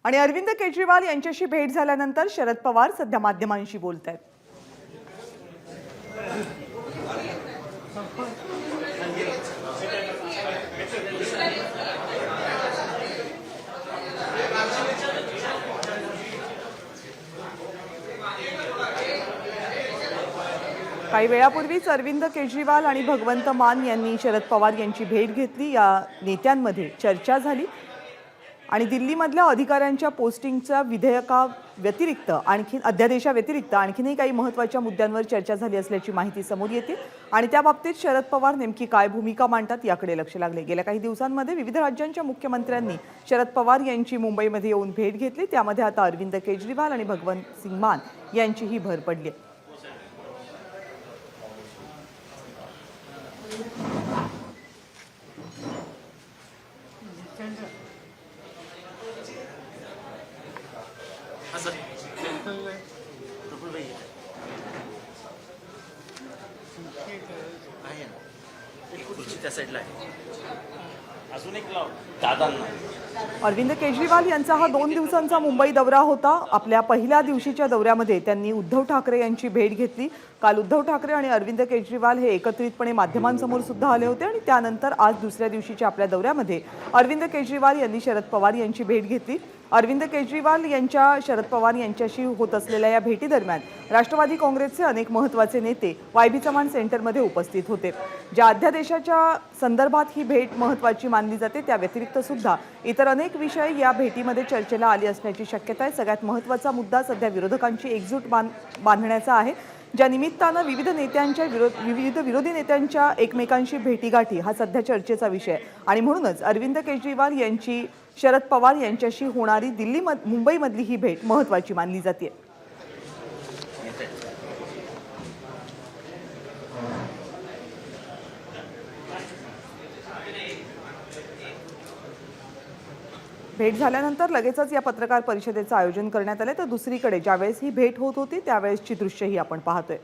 आणि अरविंद केजरीवाल यांच्याशी भेट झाल्यानंतर शरद पवार सध्या माध्यमांशी बोलत आहेत। काही वेळापूर्वीच अरविंद केजरीवाल आणि भगवंत मान यांनी शरद पवार यांची भेट घेतली। या नेत्यांमध्ये चर्चा झाली आणि दिल्लीमधल्या अधिकाऱ्यांच्या पोस्टिंगच्या विधेयका व्यतिरिक्त आणखी अध्यादेशाव्यतिरिक्त आणखीनही काही महत्त्वाच्या मुद्द्यांवर चर्चा झाली असल्याची माहिती समोर येते आणि त्या बाबतीत शरद पवार नेमकी काय भूमिका मांडतात याकडे लक्ष लागले। गेल्या काही दिवसांमध्ये विविध राज्यांच्या मुख्यमंत्र्यांनी शरद पवार यांची मुंबईमध्ये येऊन भेट घेतली। त्यामध्ये आता अरविंद केजरीवाल आणि भगवंत सिंग मान यांचीही भर पडली। अरविंद केजरीवाल यांचा हा 2 दिवसांचा मुंबई दौरा होता। आपल्या पहिल्या दिवशीच्या दौऱ्यामध्ये त्यांनी उद्धव ठाकरे यांची भेट घेतली। काल उद्धव ठाकरे आणि अरविंद केजरीवाल हे एकत्रितपणे माध्यमांसमोर सुद्धा आले होते आणि त्यानंतर आज दुसऱ्या दिवशीच्या आपल्या दौऱ्यामध्ये अरविंद केजरीवाल यांनी शरद पवार यांची भेट घेतली। अरविंद केजरीवाल यांच्या शरद पवार यांच्याशी होत असलेल्या या भेटीदरम्यान राष्ट्रवादी काँग्रेसचे अनेक महत्त्वाचे नेते वायबी चव्हाण सेंटरमध्ये उपस्थित होते। ज्या अध्यादेशाच्या संदर्भात ही भेट महत्त्वाची मानली जाते त्या व्यतिरिक्त सुद्धा इतर अनेक विषय या भेटीमध्ये चर्चेला आले असण्याची शक्यता आहे। सगळ्यात महत्त्वाचा मुद्दा सध्या विरोधकांची एकजूट बांधण्याचा आहे, ज्या निमित्तानं विविध विरोधी नेत्यांच्या एकमेकांशी भेटीगाठी हा सध्या चर्चेचा विषय आणि म्हणूनच अरविंद केजरीवाल यांची शरद पवार यांच्याशी होणारी मुंबईमधली ही भेट महत्त्वाची मानली जाते। भेट झाल्यानंतर लगेचच या पत्रकार परिषदेचं आयोजन करण्यात आले। तर दुसरीकडे ज्यावेळेस ही भेट होत होती त्यावेळेसची दृश्यही आपण पाहतोय।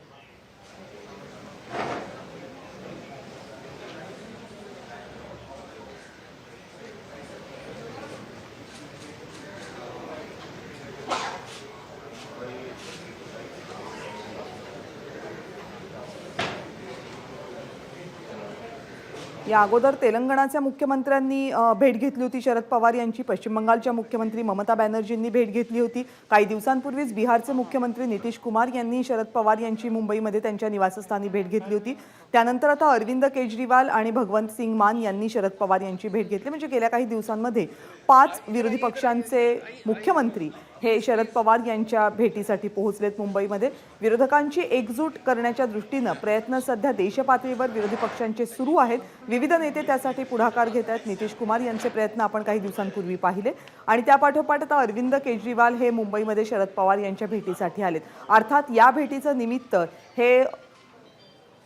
या अगोदर तेलंगणाच्या मुख्यमंत्र्यांनी भेट घेतली होती शरद पवार यांची। पश्चिम बंगालच्या मुख्यमंत्री ममता बॅनर्जींनी भेट घेतली होती। काही दिवसांपूर्वीच बिहारचे मुख्यमंत्री नितीश कुमार यांनी शरद पवार यांची मुंबईमध्ये त्यांच्या निवासस्थानी भेट घेतली होती। त्यानंतर आता अरविंद केजरीवाल आणि भगवंत सिंग मान यांनी शरद पवार यांची भेट घेतली। म्हणजे गेल्या काही दिवसांमध्ये 5 विरोधी पक्षांचे मुख्यमंत्री हे शरद पवार यांच्या भेटीसाठी पोहोचलेत मुंबईमध्ये। विरोधकांची एकजूट करण्याच्या दृष्टीने प्रयत्न सध्या देशपातळीवर विरोधी पक्षांचे सुरू आहेत। विविध नेते त्यासाठी पुढाकार घेत आहेत। नितीश कुमार यांचे प्रयत्न आपण काही दिवसांपूर्वी पाहिले आणि त्यापाठोपाठ आता अरविंद केजरीवाल हे मुंबईमध्ये शरद पवार यांच्या भेटीसाठी आलेत। अर्थात या भेटीचं निमित्त हे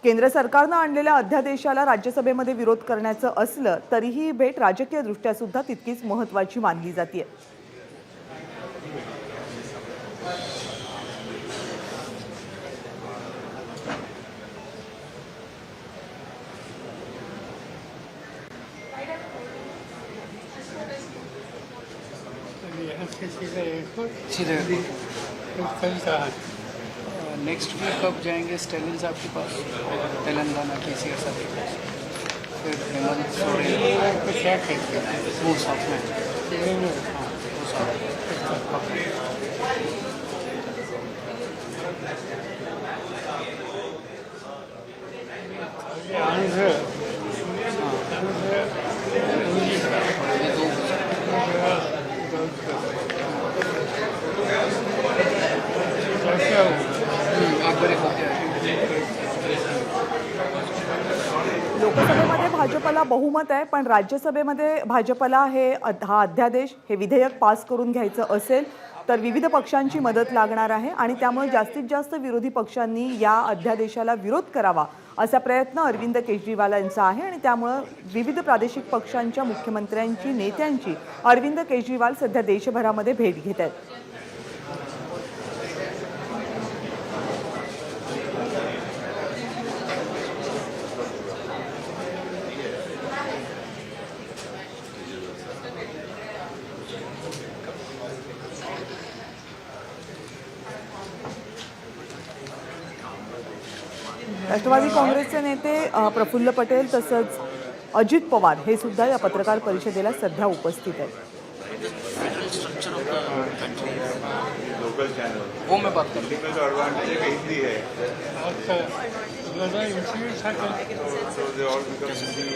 केंद्र सरकारनं आणलेल्या अध्यादेशाला राज्यसभेमध्ये विरोध करण्याचं असलं तरीही ही भेट राजकीय दृष्ट्या सुद्धा तितकीच महत्त्वाची मानली जाते। नेक्स्ट वीक कब जाएंगे स्टैलिन साहब के पास, तेलंगाना केसीआर साहब के पास, फिर हेमंत सोरेन वो साथ में लोकसभेमध्ये भाजपला बहुमत आहे, पण राज्यसभेमध्ये भाजपला हा अध्यादेश हे विधेयक पास करून घ्यायचं असेल तर विविध पक्षांची मदत लागणार आहे आणि त्यामुळे जास्तीत जास्त विरोधी पक्षांनी या अध्यादेशाला विरोध करावा असा प्रयत्न अरविंद केजरीवाल यांचा आहे आणि त्यामुळे विविध प्रादेशिक पक्षांच्या मुख्यमंत्र्यांची नेत्यांची अरविंद केजरीवाल सध्या देशभरामध्ये भेट घेत आहेत। राष्ट्रवादी काँग्रेसचे नेते प्रफुल्ल पटेल तसंच अजित पवार हे सुद्धा या पत्रकार परिषदेला सध्या उपस्थित आहेत. Federal structure of the country local channel वो मैं बात कर रहा टेक्निकल एडवांटेज है कि हिंदी है so they all become Hindi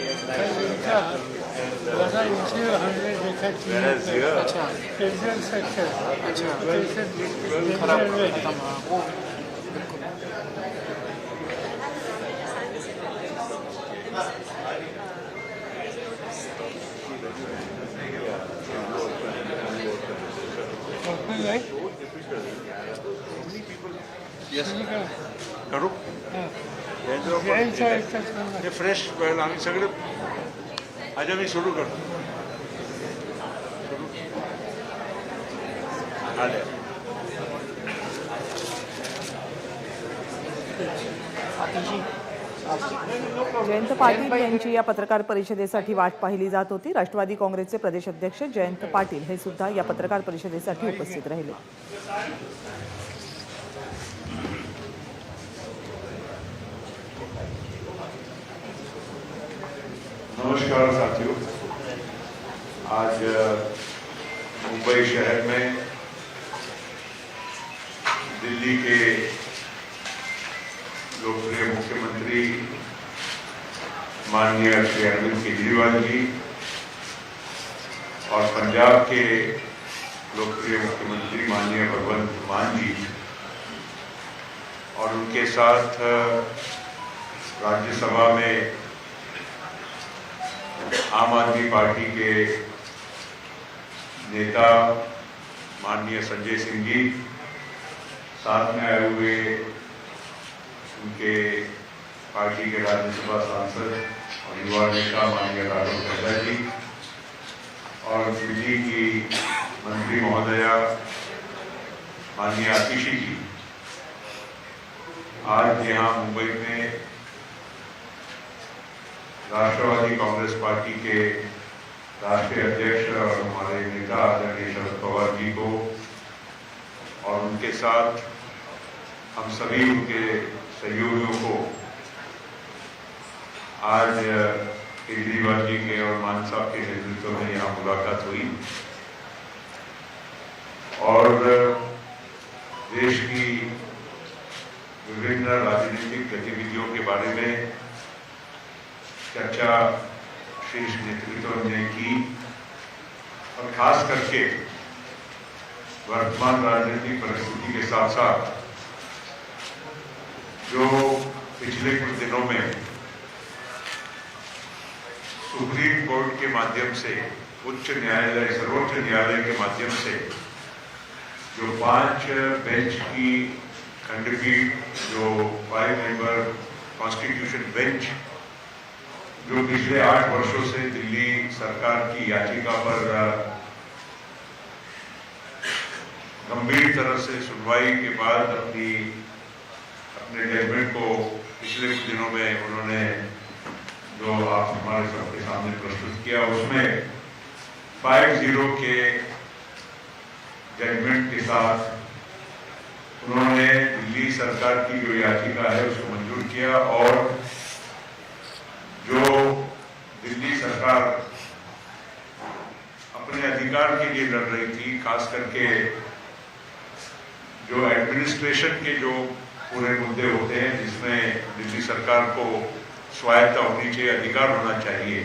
whereas here हूँ. अच्छा खराब खत्म. हाँ वो बिल्कुल. yes करू हे फ्रेश आम्ही सगळे आज आम्ही सुरू करतो आले जयंत पाटील यांची या पत्रकार परिषदेसाठी वाट पाहिली जात होती. राष्ट्रवादी काँग्रेसचे प्रदेश अध्यक्ष जयंत पाटील हे सुद्धा या पत्रकार परिषदेसाठी उपस्थित राहिले. नमस्कार साथियों, आज मुंबई शहर में दिल्ली के लोकप्रिय मुख्यमंत्री माननीय श्री अरविंद केजरीवाल जी और पंजाब के लोकप्रिय मुख्यमंत्री माननीय भगवंत मान जी और उनके साथ राज्यसभा में आम आदमी पार्टी के नेता माननीय संजय सिंह जी, साथ में आए हुए उनके पार्टी के राज्यसभा सांसद और युवा नेता माननीय राघव चड्ढा जी और दिल्ली की मंत्री महोदया माननीय आतिशी जी आज यहाँ मुंबई में राष्ट्रवादी कांग्रेस पार्टी के राष्ट्रीय अध्यक्ष और हमारे नेता आदरणीय शरद पवार जी को और उनके साथ हम सभी उनके सहयोगियों को आज केजरीवाल जी के और मान साहब के नेतृत्व में यहाँ मुलाकात हुई और देश की विभिन्न राजनीतिक गतिविधियों के बारे में चर्चा शीर्ष नेतृत्व ने की और खास करके वर्तमान राजनीतिक परिस्थिति के साथ साथ जो पिछले कुछ दिनों में सुप्रीम कोर्ट के माध्यम से उच्च न्यायालय सर्वोच्च न्यायालय के माध्यम से जो 5 बेंच की खंडपीठ जो 5 मेंबर कॉन्स्टिट्यूशन बेंच जो पिछले 8 वर्षों से दिल्ली सरकार की याचिका पर गंभीर तरह से सुनवाई के बाद अपने जजमेंट को पिछले कुछ दिनों में उन्होंने जो आप हमारे सबके सामने प्रस्तुत किया उसमें 5-0 के जजमेंट के साथ उन्होंने दिल्ली सरकार की जो याचिका है उसको मंजूर किया और जो दिल्ली सरकार अपने अधिकार के लिए लड़ रही थी, खास करके जो एडमिनिस्ट्रेशन के जो पूरे मुद्दे होते हैं जिसमें दिल्ली सरकार को स्वायत्ता होनी चाहिए, अधिकार होना चाहिए,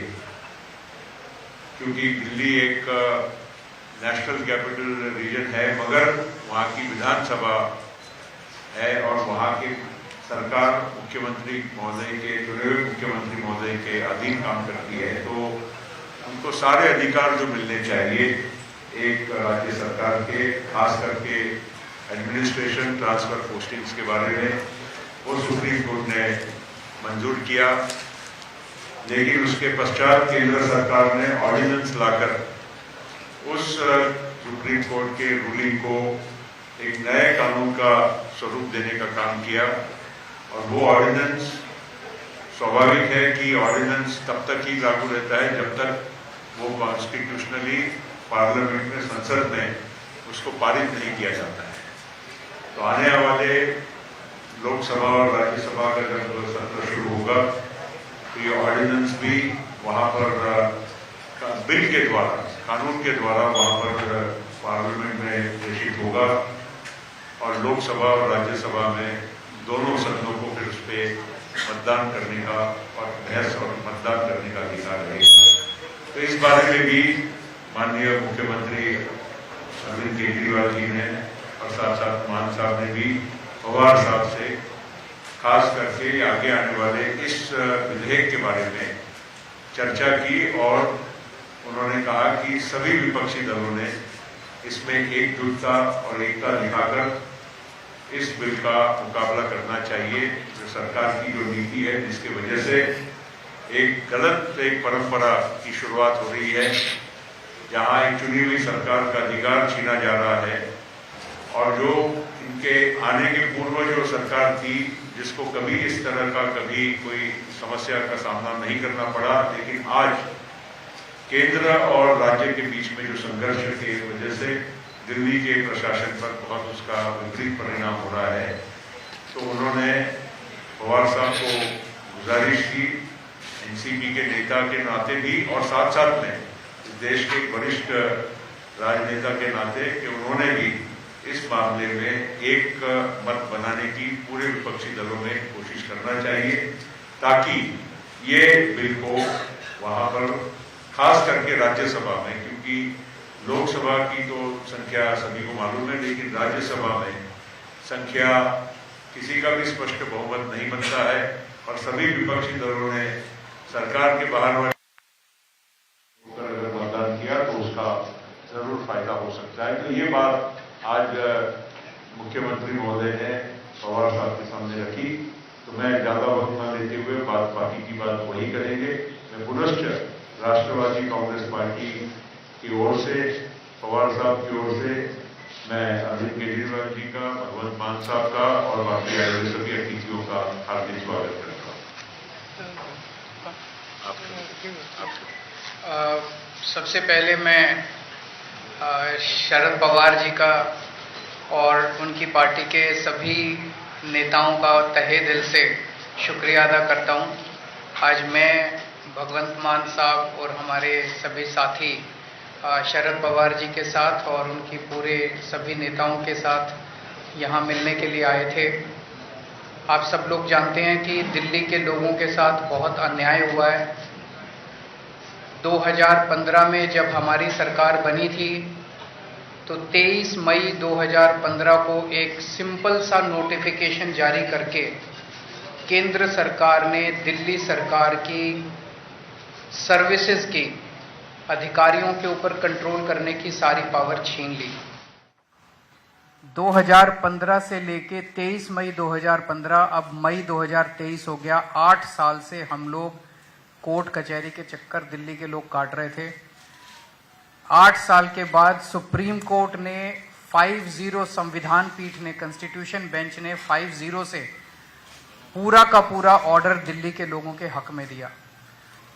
क्योंकि दिल्ली एक नेशनल कैपिटल रीजन है मगर वहाँ की विधानसभा है और वहाँ के सरकार मुख्यमंत्री महोदय के चुने हुए मुख्यमंत्री महोदय के अधीन काम करती है, तो उनको सारे अधिकार जो मिलने चाहिए एक राज्य सरकार के, खास करके एडमिनिस्ट्रेशन ट्रांसफर पोस्टिंग्स के बारे में वो सुप्रीम कोर्ट ने मंजूर किया। लेकिन उसके पश्चात केंद्र सरकार ने ऑर्डिनेंस लाकर उस सुप्रीम कोर्ट के रूलिंग को एक नए कानून का स्वरूप देने का काम किया और वो ऑर्डिनेंस स्वाभाविक है कि ऑर्डिनेंस तब तक ही लागू रहता है जब तक वो कॉन्स्टिट्यूशनली पार्लियामेंट में, संसद में उसको पारित नहीं किया जाता है। तो आने वाले लोकसभा और राज्यसभा का जब सत्र शुरू होगा तो ये ऑर्डिनेंस भी वहाँ पर बिल के द्वारा, कानून के द्वारा वहाँ पर पार्लियामेंट में प्रेषित होगा और लोकसभा और राज्यसभा में दोनों सदनों को फिर उस पर मतदान करने का और बहस और मतदान करने का अधिकार रहेगा। तो इस बारे में भी माननीय मुख्यमंत्री अरविंद केजरीवाल जी ने और साथ साथ मान साहब ने भी पवार साहब से खास करके आगे आने वाले इस विधेयक के बारे में चर्चा की और उन्होंने कहा कि सभी विपक्षी दलों ने इसमें एकजुटता और एकता दिखाकर इस बिल का मुकाबला करना चाहिए। जो सरकार की जो नीति है जिसकी वजह से एक गलत परंपरा की शुरुआत हो रही है, जहां एक चुनी हुई सरकार का अधिकार छीना जा रहा है और जो इनके आने के पूर्व जो सरकार थी जिसको कभी इस तरह का कभी कोई समस्या का सामना नहीं करना पड़ा, लेकिन आज केंद्र और राज्य के बीच में जो संघर्ष की वजह से दिल्ली के प्रशासन पर बहुत उसका विपरीत परिणाम हो रहा है। तो उन्होंने पवार साहब को गुजारिश की एनसीपी के नेता के नाते भी और साथ साथ में देश के वरिष्ठ राजनेता के नाते कि उन्होंने भी इस मामले में एक मत बनाने की पूरे विपक्षी दलों में कोशिश करना चाहिए ताकि ये बिल को वहां पर खास करके राज्यसभा में, क्योंकि लोकसभा की तो संख्या सभी को मालूम है लेकिन राज्यसभा में संख्या किसी का भी स्पष्ट बहुमत नहीं बनता है और सभी विपक्षी दलों ने सरकार के बाहर अगर मतदान किया तो उसका जरूर फायदा हो सकता है। तो ये बात आज मुख्यमंत्री महोदय ने पवार साहब के सामने रखी। तो मैं ज्यादा वक्त न लेते हुए बाकी की बात वही करेंगे। मैं पुनश्च राष्ट्रवादी कांग्रेस पार्टी की ओर से, पवार साहब की ओर से मैं अरविंद केजरीवाल जी का, भगवंत मान साहब का और बाकी आए हुए सभी अतिथियों का हार्दिक स्वागत करता हूँ। सबसे पहले मैं शरद पवार जी का और उनकी पार्टी के सभी नेताओं का तहे दिल से शुक्रिया अदा करता हूं। आज मैं भगवंत मान साहब और हमारे सभी साथी शरद पवार जी के साथ और उनकी पूरे सभी नेताओं के साथ यहाँ मिलने के लिए आए थे। आप सब लोग जानते हैं कि दिल्ली के लोगों के साथ बहुत अन्याय हुआ है। 2015 में जब हमारी सरकार बनी थी तो 23 मई 2015 को एक सिंपल सा नोटिफिकेशन जारी करके केंद्र सरकार ने दिल्ली सरकार की सर्विसेज की अधिकारियों के ऊपर कंट्रोल करने की सारी पावर छीन ली। 2015 से लेके 23 मई 2015 अब मई 2023 हो गया। 8 साल से हम लोग कोर्ट कचहरी के चक्कर दिल्ली के लोग काट रहे थे। 8 साल के बाद सुप्रीम कोर्ट ने 5-0 संविधान पीठ ने, कॉन्स्टिट्यूशन बेंच ने 5-0 से पूरा का पूरा ऑर्डर दिल्ली के लोगों के हक में दिया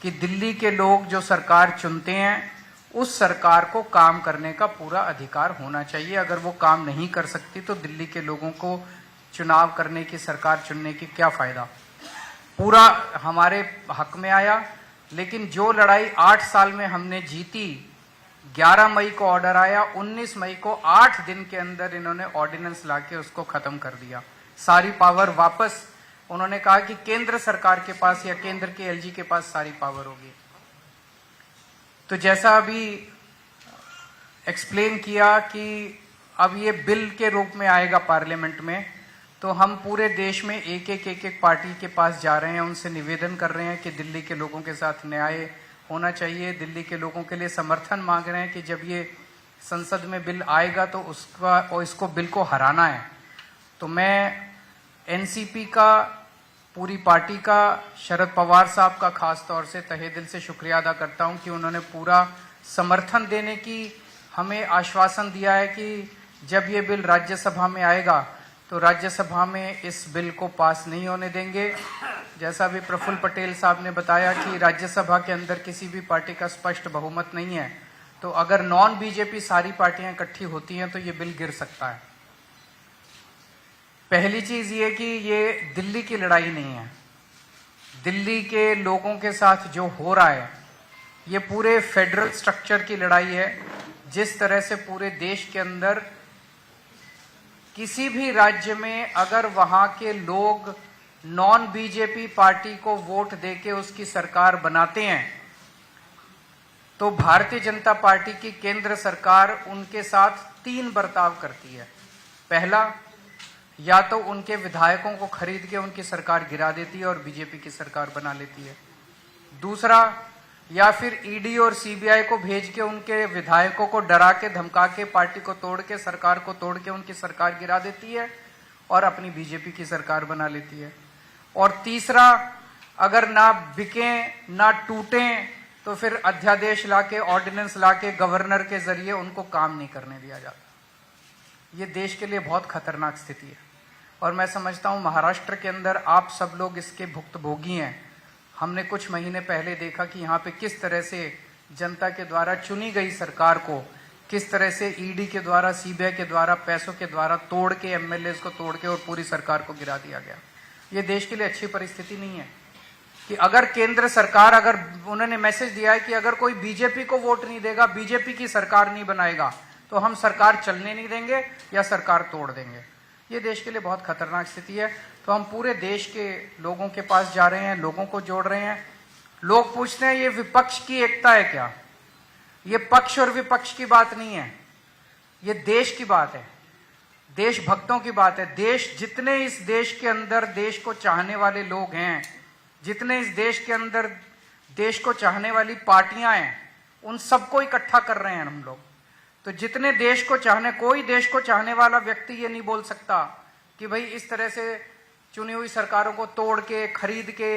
कि दिल्ली के लोग जो सरकार चुनते हैं उस सरकार को काम करने का पूरा अधिकार होना चाहिए। अगर वो काम नहीं कर सकती तो दिल्ली के लोगों को चुनाव करने की, सरकार चुनने की क्या फायदा। पूरा हमारे हक में आया। लेकिन जो लड़ाई 8 साल में हमने जीती, 11 मई को ऑर्डर आया, 19 मई को 8 दिन के अंदर इन्होंने ऑर्डिनेंस लाके उसको खत्म कर दिया। सारी पावर वापस, उन्होंने कहा कि केंद्र सरकार के पास या केंद्र के एलजी के पास सारी पावर होगी। तो जैसा अभी एक्सप्लेन किया कि अब ये बिल के रूप में आएगा पार्लियामेंट में, तो हम पूरे देश में एक एक पार्टी के पास जा रहे हैं, उनसे निवेदन कर रहे हैं कि दिल्ली के लोगों के साथ न्याय होना चाहिए। दिल्ली के लोगों के लिए समर्थन मांग रहे हैं कि जब ये संसद में बिल आएगा तो उसका और इसको बिल को हराना है। तो मैं एनसीपी का, पूरी पार्टी का, शरद पवार साहब का खास तौर से तहे दिल से शुक्रिया अदा करता हूं कि उन्होंने पूरा समर्थन देने की हमें आश्वासन दिया है कि जब ये बिल राज्यसभा में आएगा तो राज्यसभा में इस बिल को पास नहीं होने देंगे। जैसा भी प्रफुल्ल पटेल साहब ने बताया कि राज्यसभा के अंदर किसी भी पार्टी का स्पष्ट बहुमत नहीं है, तो अगर नॉन बीजेपी सारी पार्टियां इकट्ठी होती हैं तो ये बिल गिर सकता है। पहली चीज ये कि ये दिल्ली की लड़ाई नहीं है। दिल्ली के लोगों के साथ जो हो रहा है ये पूरे फेडरल स्ट्रक्चर की लड़ाई है। जिस तरह से पूरे देश के अंदर किसी भी राज्य में अगर वहां के लोग नॉन बीजेपी पार्टी को वोट देके उसकी सरकार बनाते हैं तो भारतीय जनता पार्टी की केंद्र सरकार उनके साथ 3 बर्ताव करती है। पहला, या तो उनके विधायकों को खरीद के उनकी सरकार गिरा देती है और बीजेपी की सरकार बना लेती है। दूसरा, या फिर ईडी और सीबीआई को भेज के उनके विधायकों को डरा के धमका के पार्टी को तोड़ के सरकार को तोड़ के उनकी सरकार गिरा देती है और अपनी बीजेपी की सरकार बना लेती है। और तीसरा, अगर ना बिके ना टूटे तो फिर अध्यादेश लाके ऑर्डिनेंस लाके गवर्नर के जरिए उनको काम नहीं करने दिया जाता। ये देश के लिए बहुत खतरनाक स्थिति है और मैं समझता हूं महाराष्ट्र के अंदर आप सब लोग इसके भुक्तभोगी हैं। हमने कुछ महीने पहले देखा कि यहाँ पे किस तरह से जनता के द्वारा चुनी गई सरकार को किस तरह से ईडी के द्वारा सीबीआई के द्वारा पैसों के द्वारा तोड़ के एमएलए को तोड़ के और पूरी सरकार को गिरा दिया गया। ये देश के लिए अच्छी परिस्थिति नहीं है कि अगर केंद्र सरकार अगर उन्होंने मैसेज दिया है कि अगर कोई बीजेपी को वोट नहीं देगा, बीजेपी की सरकार नहीं बनाएगा तो हम सरकार चलने नहीं देंगे या सरकार तोड़ देंगे। ये देश के लिए बहुत खतरनाक स्थिति है। तो हम पूरे देश के लोगों के पास जा रहे हैं, लोगों को जोड़ रहे हैं। लोग पूछते हैं ये विपक्ष की एकता है क्या? ये पक्ष और विपक्ष की बात नहीं है, ये देश की बात है, देशभक्तों की बात है। देश, जितने इस देश के अंदर देश को चाहने वाले लोग हैं, जितने इस देश के अंदर देश को चाहने वाली पार्टियां हैं, उन सबको इकट्ठा कर रहे हैं हम लोग। तो जितने देश को चाहने, कोई देश को चाहने वाला व्यक्ति ये नहीं बोल सकता कि भाई इस तरह से चुनी हुई सरकारों को तोड़ के खरीद के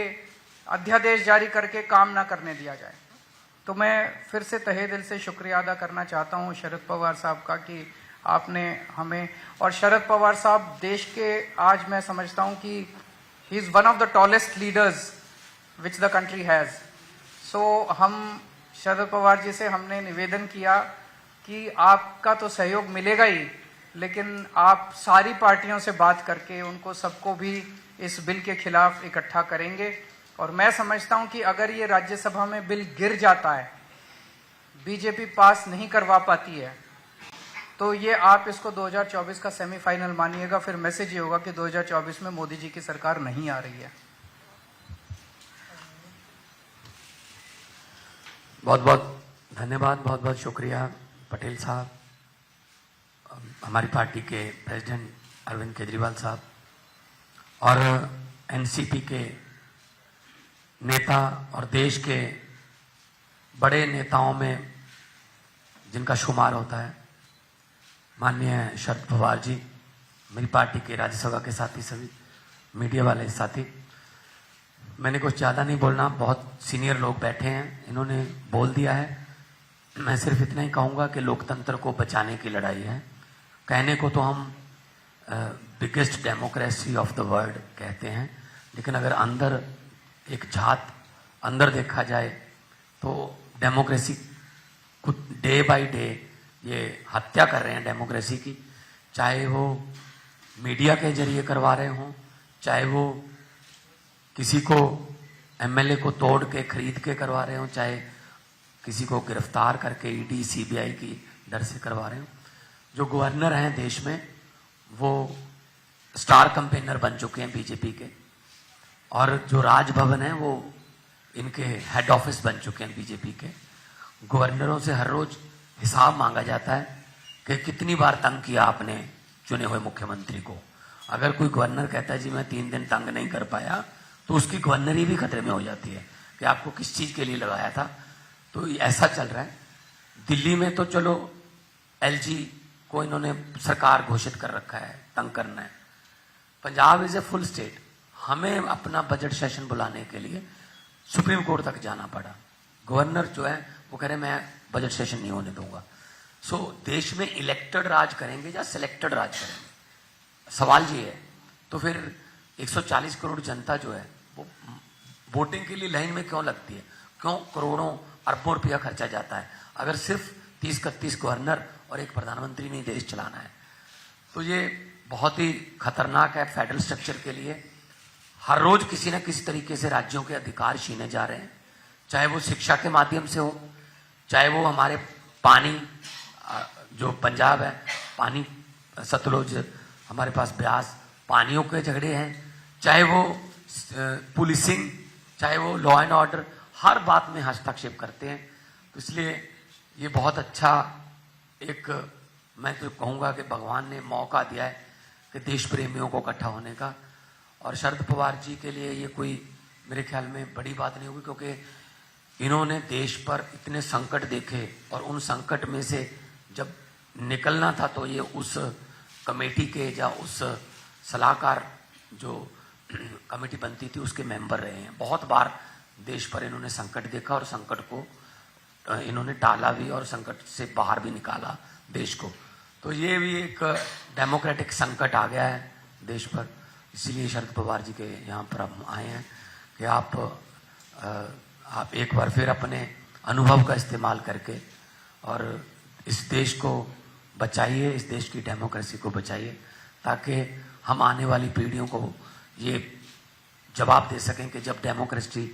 अध्यादेश जारी करके काम ना करने दिया जाए। तो मैं फिर से तहे दिल से शुक्रिया अदा करना चाहता हूं शरद पवार साहब का कि आपने हमें, और शरद पवार साहब देश के, आज मैं समझता हूं कि he is one of the tallest leaders which the country has. So हम शरद पवार जी से हमने निवेदन किया कि आपका तो सहयोग मिलेगा ही, लेकिन आप सारी पार्टियों से बात करके उनको सबको भी इस बिल के खिलाफ इकट्ठा करेंगे। और मैं समझता हूं कि अगर ये राज्यसभा में बिल गिर जाता है, बीजेपी पास नहीं करवा पाती है, तो ये आप इसको 2024 का सेमीफाइनल मानिएगा। फिर मैसेज ये होगा कि 2024 में मोदी जी की सरकार नहीं आ रही है। बहुत बहुत धन्यवाद, बहुत बहुत शुक्रिया पटेल साहब, हमारी पार्टी के प्रेसिडेंट अरविंद केजरीवाल साहब और एनसीपी के नेता और देश के बड़े नेताओं में जिनका शुमार होता है माननीय शरद पवार जी, मेरी पार्टी के राज्यसभा के साथी, सभी मीडिया वाले साथी। मैंने कुछ ज़्यादा नहीं बोलना, बहुत सीनियर लोग बैठे हैं, इन्होंने बोल दिया है। मैं सिर्फ इतना ही कहूँगा कि लोकतंत्र को बचाने की लड़ाई है। कहने को तो हम biggest democracy of the world कहते हैं, लेकिन अगर अंदर एक झात अंदर देखा जाए तो डेमोक्रेसी कुछ डे बाय डे ये हत्या कर रहे हैं डेमोक्रेसी की। चाहे वो मीडिया के जरिए करवा रहे हों, चाहे वो किसी को एमएलए को तोड़ के खरीद के करवा रहे हों, चाहे किसी को गिरफ्तार करके ईडी सीबीआई की डर से करवा रहे हों। जो गवर्नर हैं देश में वो स्टार कैंपेनर बन चुके हैं बीजेपी के, और जो राजभवन है वो इनके हेड ऑफिस बन चुके हैं बीजेपी के। गवर्नरों से हर रोज हिसाब मांगा जाता है कि कितनी बार तंग किया आपने चुने हुए मुख्यमंत्री को। अगर कोई गवर्नर कहता है जी मैं 3 दिन तंग नहीं कर पाया, तो उसकी गवर्नरी भी खतरे में हो जाती है कि आपको किस चीज के लिए लगाया था। तो ऐसा चल रहा है। दिल्ली में तो चलो एलजी को इन्होंने सरकार घोषित कर रखा है, तंग करना है। Punjab is a full state. हमें अपना बजट सेशन बुलाने के लिए सुप्रीम कोर्ट तक जाना पड़ा। गवर्नर जो है वो कह रहे मैं बजट सेशन नहीं होने दूंगा। सो देश में इलेक्टेड राज करेंगे या सिलेक्टेड राज करेंगे, सवाल ये है। तो फिर 140 करोड़ जनता जो है वो वोटिंग के लिए लाइन में क्यों लगती है? क्यों करोड़ों अरबों रुपया खर्चा जाता है अगर सिर्फ 30-31 गवर्नर और एक प्रधानमंत्री नहीं देश चलाना है? तो ये बहुत ही खतरनाक है फेडरल स्ट्रक्चर के लिए। हर रोज किसी न किसी तरीके से राज्यों के अधिकार छीने जा रहे हैं, चाहे वो शिक्षा के माध्यम से हो, चाहे वो हमारे पानी, जो पंजाब है पानी, सतलुज, हमारे पास ब्यास, पानियों के झगड़े हैं, चाहे वो पुलिसिंग, चाहे वो लॉ एंड ऑर्डर, हर बात में हस्तक्षेप करते हैं। तो इसलिए ये बहुत अच्छा एक, मैं तो कहूँगा कि भगवान ने मौका दिया है कि देश प्रेमियों को इकट्ठा होने का। और शरद पवार जी के लिए ये कोई मेरे ख्याल में बड़ी बात नहीं होगी, क्योंकि इन्होंने देश पर इतने संकट देखे और उन संकट में से जब निकलना था तो ये उस कमेटी के या उस सलाहकार जो कमेटी बनती थी उसके मेंबर रहे हैं। बहुत बार देश पर इन्होंने संकट देखा और संकट को इन्होंने टाला भी और संकट से बाहर भी निकाला देश को। तो ये भी एक डेमोक्रेटिक संकट आ गया है देश पर, इसीलिए शरद पवार जी के यहाँ पर हम आए हैं कि आप एक बार फिर अपने अनुभव का इस्तेमाल करके और इस देश को बचाइए, इस देश की डेमोक्रेसी को बचाइए, ताकि हम आने वाली पीढ़ियों को ये जवाब दे सकें कि जब डेमोक्रेसी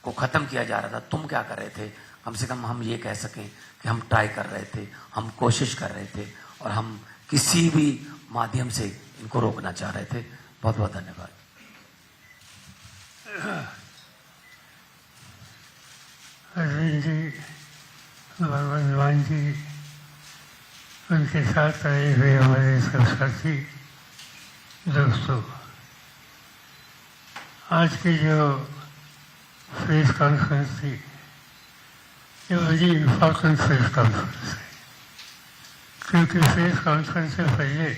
को ख़त्म किया जा रहा था तुम क्या कर रहे थे। कम से कम हम ये कह सकें कि हम ट्राई कर रहे थे, हम कोशिश कर रहे थे और हम किसी भी माध्यम से इनको रोकना चाह रहे थे। बहुत बहुत धन्यवाद। अरविंद जी, भगवान जी, उनके साथ आए हुए हमारे सब साथी दोस्तों, आज की जो प्रेस कॉन्फ्रेंस थी ये बड़ी इम्पोर्टेंट प्रेस कॉन्फ्रेंस है, क्योंकि प्रेस कॉन्फ्रेंस से पहले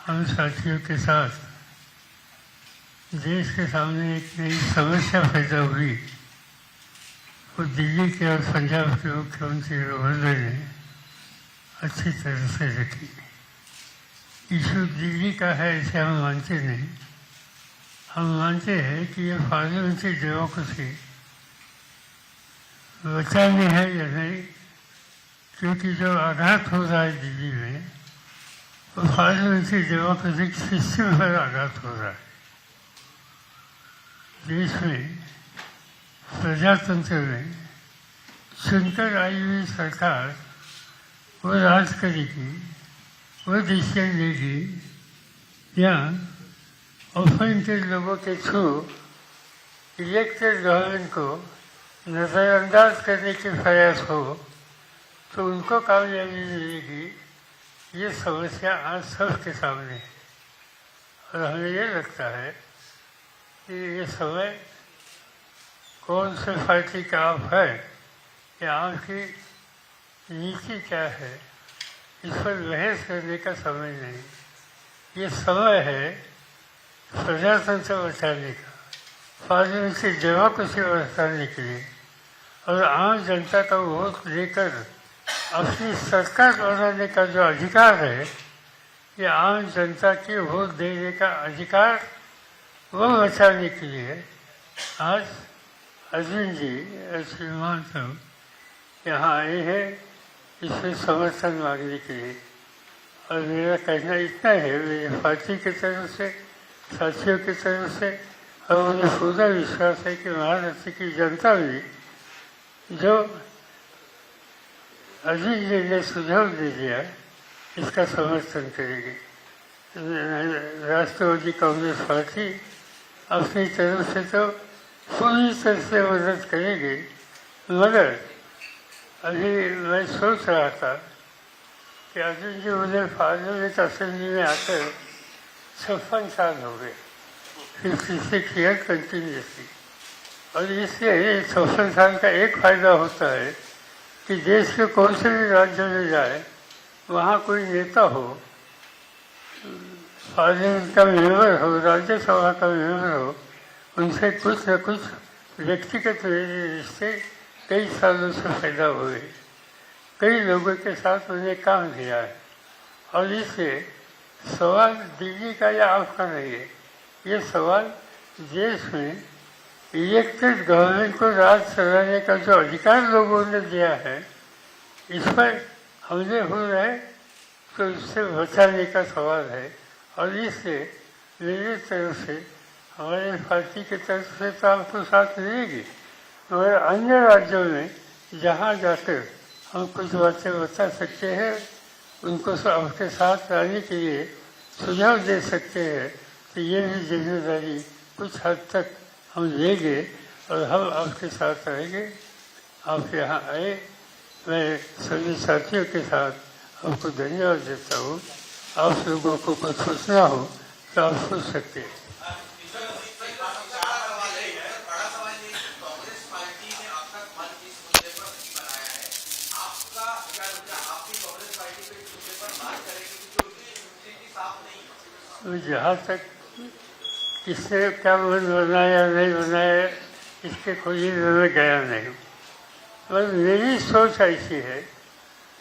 हम साथियों के साथ देश के सामने एक नई समस्या पैदा हुई, वो दिल्ली के और पंजाब के मुख्यमंत्री महोदय ने अच्छी तरह से रखी। इशू दिल्ली का है इसे हम मानते नहीं, हम मानते हैं कि ये पार्लियामेंट्री डेमोक्रेसी बचानी है या नहीं, क्योंकि जो आघात हो रहा है दिल्ली में वो पार्लियामेंट्री डेमोक्रेटिक सिस्टम पर आघात हो रहा है। देश में प्रजातंत्र में चुनकर आई हुई सरकार वो राज करेगी, वो डिसीजन लेगी, या अपॉइंटेड लोगों के थ्रू इलेक्टेड गवर्नमेंट को नज़रअंदाज करने के प्रयास हो तो उनको कामयाबी मिलेगी। ये समस्या आज सबके सामने है और हमें ये लगता है कि ये समय कौन से पार्टी का आप है या आपकी नीति क्या है इस पर बहस करने का समय नहीं। ये समय है प्रजातंत्र बचाने का, पार्लियामेंट्री डेमोक्रेसी बचाने के लिए और आम जनता का वोट लेकर अपनी सरकार बनाने का जो अधिकार है, ये आम जनता के वोट देने का अधिकार, वो बचाने के लिए आज अरविंद जी श्रीमान सब यहाँ आए हैं इसमें समर्थन मांगने के लिए। और मेरा कहना इतना है, मेरी पार्टी की तरफ से, साथियों की तरफ से, और मुझे पूरा विश्वास है कि महाराष्ट्र की जनता भी जो अरविंद जी ने सुझाव दे दिया इसका समर्थन करेगी। राष्ट्रवादी कांग्रेस पार्टी अपनी तरफ से तो पूरी तरह से मदद करेगी, मगर अभी मैं सोच रहा था कि अर्जुन जी मुझे पार्लियामेंट असेंबली में आकर 56 साल हो गए, 56 ईयर कंटिन्यूसली। और इससे 56 साल का एक फायदा होता है कि देश के कौन से भी राज्य में जाए वहाँ कोई नेता हो, पार्लियामेंट का मेंबर हो, राज्यसभा का मेंबर हो, उनसे कुछ न कुछ व्यक्तिगत रिश्ते कई सालों से पैदा हुए, कई लोगों के साथ मैंने काम किया है। और इससे सवाल दिल्ली का या आपका नहीं है, ये सवाल देश में इलेक्टेड गवर्नमेंट को राज चलाने का जो अधिकार लोगों ने दिया है, इस पर हमले हो रहे तो इससे बचाने का सवाल है। और इससे मेरी तरफ से, हमारे पार्टी की तरफ से तो आपको साथ मिलेगी, मगर अन्य राज्यों में जहाँ जाकर हम कुछ बातें बता सकते हैं, उनको आपके साथ लाने के लिए सुझाव दे सकते हैं। तो ये भी जिम्मेदारी कुछ हद तक हम लेंगे और हम आपके साथ रहेंगे। आप यहाँ आए, मैं सभी साथियों के साथ आपको धन्यवाद देता हूँ। आप लोगों को कुछ सोचना हो तो आप सोच सकते हैं। जहाँ तक किसने क्या मन बनाया नहीं बनाया, इसके खोजी में गया नहीं। बस मेरी सोच ऐसी है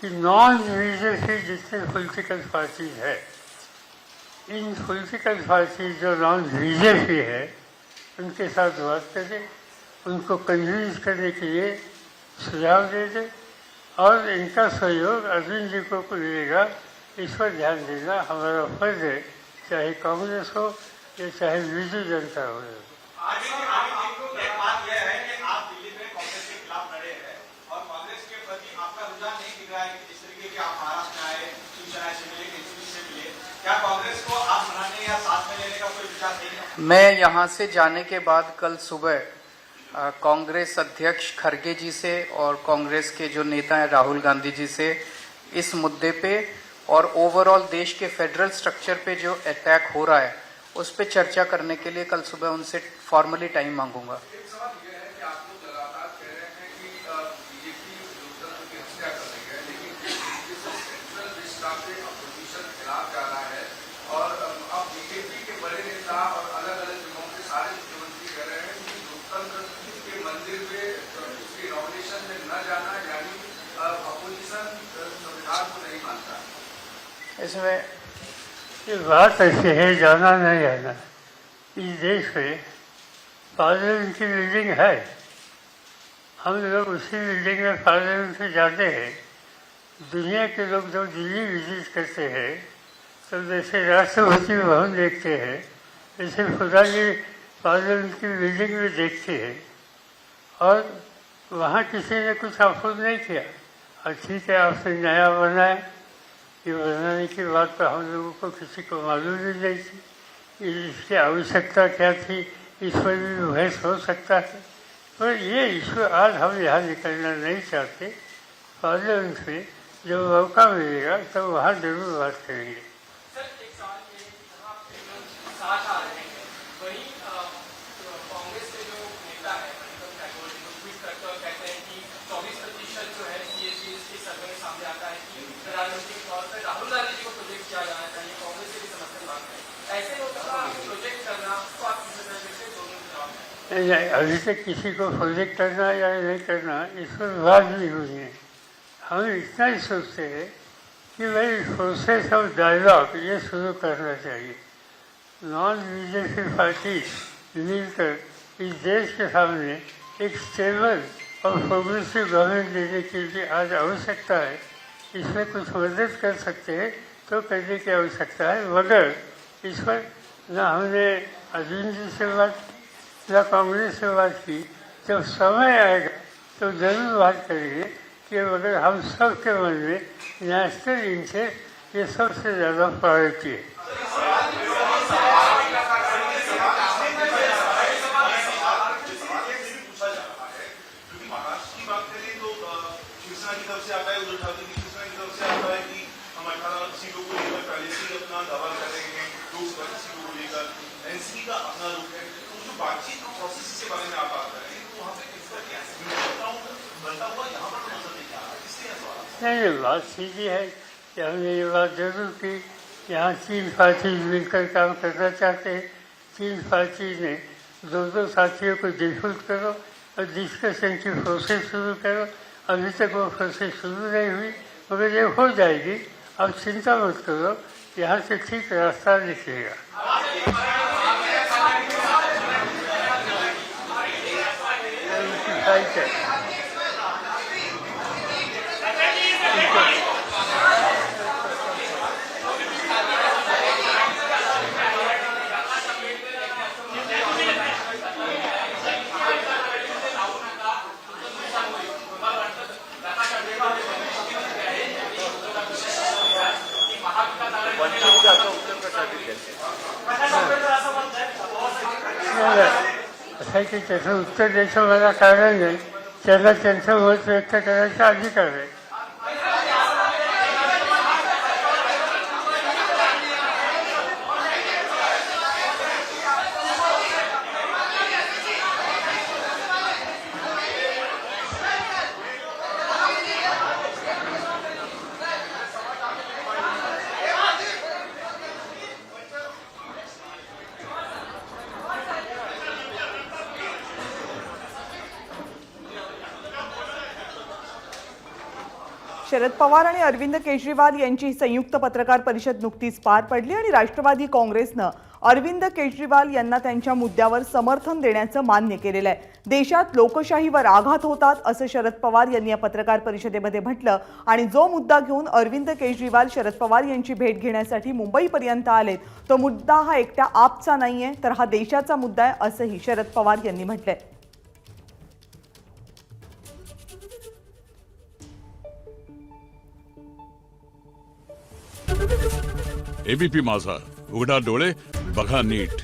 कि नॉन रिलीजियस जितने पॉलिटिकल पार्टीज है, इन पॉलिटिकल पार्टीज जो नॉन रिलीजियस है, उनके साथ बात करें, उनको कन्विंस करने के लिए सुझाव दे दें और इनका सहयोग अरविंद जी को मिलेगा। इस पर ध्यान देना हमारा फर्ज है, चाहे कांग्रेस हो या चाहे बीजू जनता हो। मैं यहाँ से जाने के बाद कल सुबह कांग्रेस अध्यक्ष खरगे जी से और कांग्रेस के जो नेता हैं राहुल गांधी जी से इस मुद्दे पे और ओवरऑल देश के फेडरल स्ट्रक्चर पे जो अटैक हो रहा है उस पे चर्चा करने के लिए कल सुबह उनसे फॉर्मली टाइम मांगूंगा। इसमें ये बात ऐसी है, जाना नहीं जाना। इस देश में पार्लियामेंट की बिल्डिंग है, हम लोग उसी बिल्डिंग में पार्लियामेंट में जाते हैं। दुनिया के लोग जब दिल्ली विजिट करते हैं तो जैसे राष्ट्रपति भवन देखते हैं, ऐसे खुदा की पार्लियामेंट की बिल्डिंग में देखते हैं। और वहाँ किसी ने कुछ अफसोस नहीं किया, और ठीक है आपने नया बनाया। ये बनाने की बात तो हम लोगों को किसी को मालूम ही नहीं थी, इसकी आवश्यकता क्या थी, इस पर भी बहस हो सकता है। पर ये इशू आज हम यहाँ निकलना नहीं चाहते। पार्लियामेंट में जब मौका मिलेगा तब तो वहाँ जरूर बात करेंगे। अभी तक किसी को प्रोजेक्ट करना या नहीं करना इस पर बात नहीं हुई है। हम इतना ही सोचते हैं कि भाई प्रोसेस ऑफ डायलॉग ये शुरू करना चाहिए। नॉन रिलीजियस पार्टी मिलकर इस देश के सामने एक स्टेबल और प्रोग्रेसिव गवर्नमेंट देने की लिए आज आवश्यकता है। इसमें कुछ मदद कर सकते हैं तो करने की आवश्यकता है, मगर इस पर न हमने अरविंद जी से बात न कांग्रेस से बात की। जब समय आएगा तो जरूर बात करेंगे कि मगर हम सब के मन में नेशनल इंटरेस्ट ये सबसे ज़्यादा प्रायोरिटी है। नहीं, बात सीधी है कि हमने ये बात जरूर की। यहाँ तीन पार्टी मिलकर काम करना चाहते हैं। तीन पार्टी ने दो साथियों को डिस्कस करो और डिस्कशन की प्रोसेस शुरू करो। अभी तक वो प्रोसेस शुरू नहीं हुई, मगर ये हो जाएगी। अब चिंता मत करो, यहाँ से ठीक रास्ता निकलेगा। वंचित असं उत्तर कशासाठी द्यायचं? असं की त्याचं उत्तर द्यायचं मला कारण नाही. त्यांना त्यांचं मत व्यक्त करायचा अधिकार आहे. शरद पवार आणि अरविंद केजरीवाल यांची संयुक्त पत्रकार परिषद नुकतीच पार पडली आणि राष्ट्रवादी काँग्रेसनं अरविंद केजरीवाल यांना त्यांच्या मुद्द्यावर समर्थन देण्याचं मान्य केलेलं आहे. देशात लोकशाहीवर आघात होतात असं शरद पवार यांनी या पत्रकार परिषदेमध्ये म्हटलं आणि जो मुद्दा घेऊन अरविंद केजरीवाल शरद पवार यांची भेट घेण्यासाठी मुंबईपर्यंत आलेत तो मुद्दा हा एकट्या आपचा नाहीये तर हा देशाचा मुद्दा आहे असंही शरद पवार यांनी म्हटलंय. एबीपी माझा, उघडा डोळे बघा नीट.